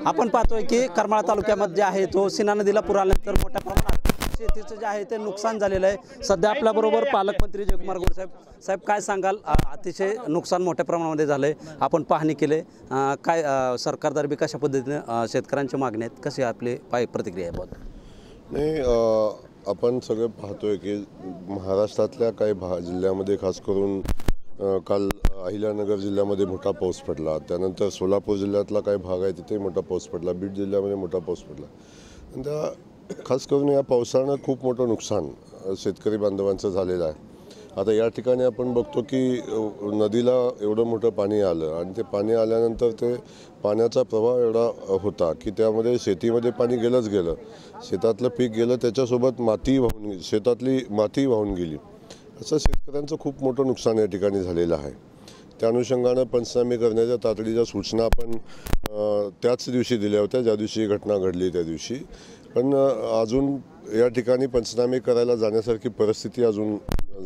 आपण पाहतोय की करमाळा तालुक्यामध्ये जे आहे तो सीना नदीला पूर आल्यानंतर मोठ्या प्रमाणात शेतीचं जे आहे ते नुकसान झालेलं आहे। सध्या आपल्याबरोबर पालकमंत्री जयकुमार गोरे साहेब काय सांगाल? अतिशय नुकसान मोठ्या प्रमाणामध्ये झालंय, आपण पाहणी केले, काय सरकारतर्फे कशा पद्धतीने शेतकऱ्यांच्या मागण्या आहेत, कशी आपली प्रतिक्रिया आहे? नाही, आपण सगळे पाहतोय की महाराष्ट्रातल्या काही जिल्ह्यामध्ये खास करून काल अहिल्यानगर जिल्ह्यामध्ये मोठा पाऊस पडला, त्यानंतर सोलापूर जिल्ह्यातला काही भाग आहे तिथे मोठा पाऊस पडला, बीड जिल्ह्यामध्ये मोठा पाऊस पडला। आणि त्या खास करून या पावसानं खूप मोठं नुकसान शेतकरी बांधवांचं झालेलं आहे। आता या ठिकाणी आपण बघतो की नदीला एवढं मोठं पाणी आलं आणि ते पाणी आल्यानंतर ते पाण्याचा प्रवाह एवढा होता की त्यामध्ये शेतीमध्ये पाणी गेलंच गेलं, शेतातलं पीक गेलं, त्याच्यासोबत माती वाहून शेतातली माती वाहून गेली। असं शेतकऱ्यांचं खूप मोठं नुकसान या ठिकाणी झालेलं आहे। त्या अनुषंगानं पंचनामे करण्याच्या तातडीच्या सूचना आपण त्याच दिवशी दिल्या होत्या ज्या दिवशी घटना घडली त्या दिवशी, पण अजून या ठिकाणी पंचनामे करायला जाण्यासारखी परिस्थिती अजून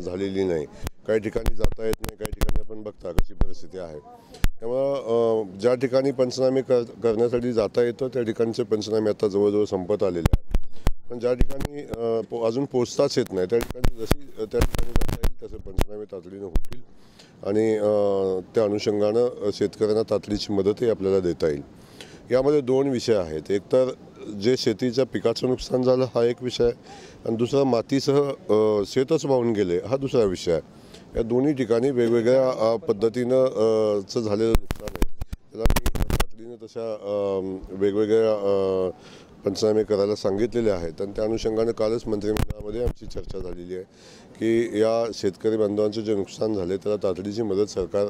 झालेली नाही। काही ठिकाणी जाता येत नाही, काही ठिकाणी आपण बघता कशी परिस्थिती आहे। त्यामुळं ज्या ठिकाणी पंचनामे करण्यासाठी जाता येतं त्या ठिकाणचे पंचनामे आता जवळजवळ संपत आलेले आहेत, पण ज्या ठिकाणी अजून पोचताच येत नाही त्या ठिकाणी त्या ठिकाणी जाता येईल तसे पंचनामे तातडीनं होतील आणि त्या अनुषंगानं शेतकऱ्यांना तातडीची मदतही आपल्याला देता येईल। यामध्ये दोन विषय आहेत, एक तर जे शेतीच्या पिकाचं नुकसान झालं हा एक विषय आणि दुसरा मातीसह शेतच वाहून गेले हा दुसरा विषय आहे। या दोन्ही ठिकाणी वेगवेगळ्या पद्धतीनं झालेलं नुकसान आहे, त्याला मी तातडीनं तशा वेगवेगळ्या पंचनामे करायला सांगितलेले आहेत आणि त्या अनुषंगाने कालच मंत्रिमंडळामध्ये आमची चर्चा झालेली आहे की या शेतकरी बांधवांचे जे नुकसान झाले त्याला तातडीची मदत सरकार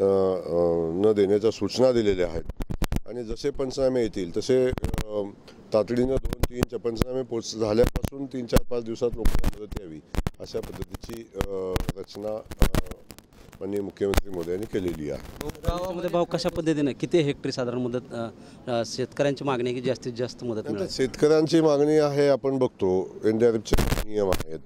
न देण्याच्या सूचना दिलेल्या आहेत आणि जसे पंचनामे येतील तसे तातडीनं 2-3 पंचनामे झाल्यापासून 3-4-5 दिवसात लोकांना मदत यावी अशा पद्धतीची रचना माननीय मुख्यमंत्री मोदयांनी केलेली आहे। गावामध्ये भाव कशा पद्धतीने किती हेक्टरी साधारण मदत शेतकऱ्यांची मागणी की जास्तीत जास्त मदत मिळेल? शेतकऱ्यांची मागणी आहे, आपण बघतो NDRFचे नियम आहेत,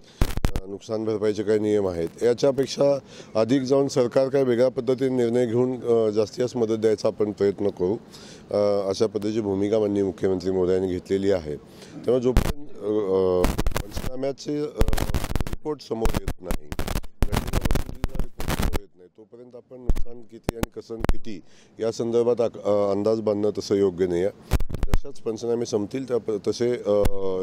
नुकसान भरपाईचे काही नियम आहेत, याच्यापेक्षा अधिक जाऊन सरकार काही वेगळ्या पद्धतीने निर्णय घेऊन जास्तीत जास्त मदत द्यायचा आपण प्रयत्न करू अशा पद्धतीची भूमिका माननीय मुख्यमंत्री मोदयांनी घेतलेली आहे। त्यामुळे जोपर्यंत पंचनाम्याचे रिपोर्ट समोर येत नाही, तोपर्यंत आपण नुकसान किती आणि कसं किती या संदर्भात अंदाज बांधणं तसं योग्य नाही आहे। जशाच पंचनामे संपतील तसे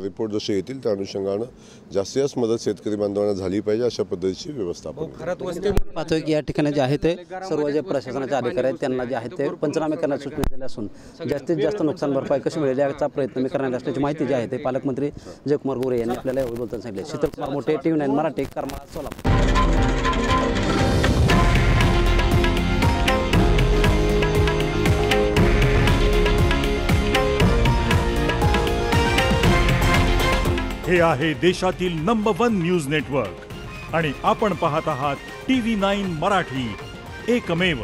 रिपोर्ट जसे येतील त्या अनुषंगानं जास्तीत जास्त मदत शेतकरी बांधवांना झाली पाहिजे अशा पद्धतीची व्यवस्था आपण पाहतोय की या ठिकाणी जे आहे ते सर्व जे प्रशासनाचे अधिकारी आहेत त्यांना जे आहे ते पंचनामे करण्यास सूचना दिल्या असून जास्तीत जास्त नुकसान भरपाई कशी मिळेल याचा प्रयत्न मी करणार असल्याची माहिती जी आहे ते पालकमंत्री जयकुमार गोरे यांनी आपल्याला यावेळी बोलताना सांगितले। शीतलकुमार मोठे, TV9 मराठी, करमाळा, सोलापूर। हे आहे देशातील नंबर 1 न्यूज नेटवर्क आणि आपण पाहत आहात TV9 मराठी, एकमेव।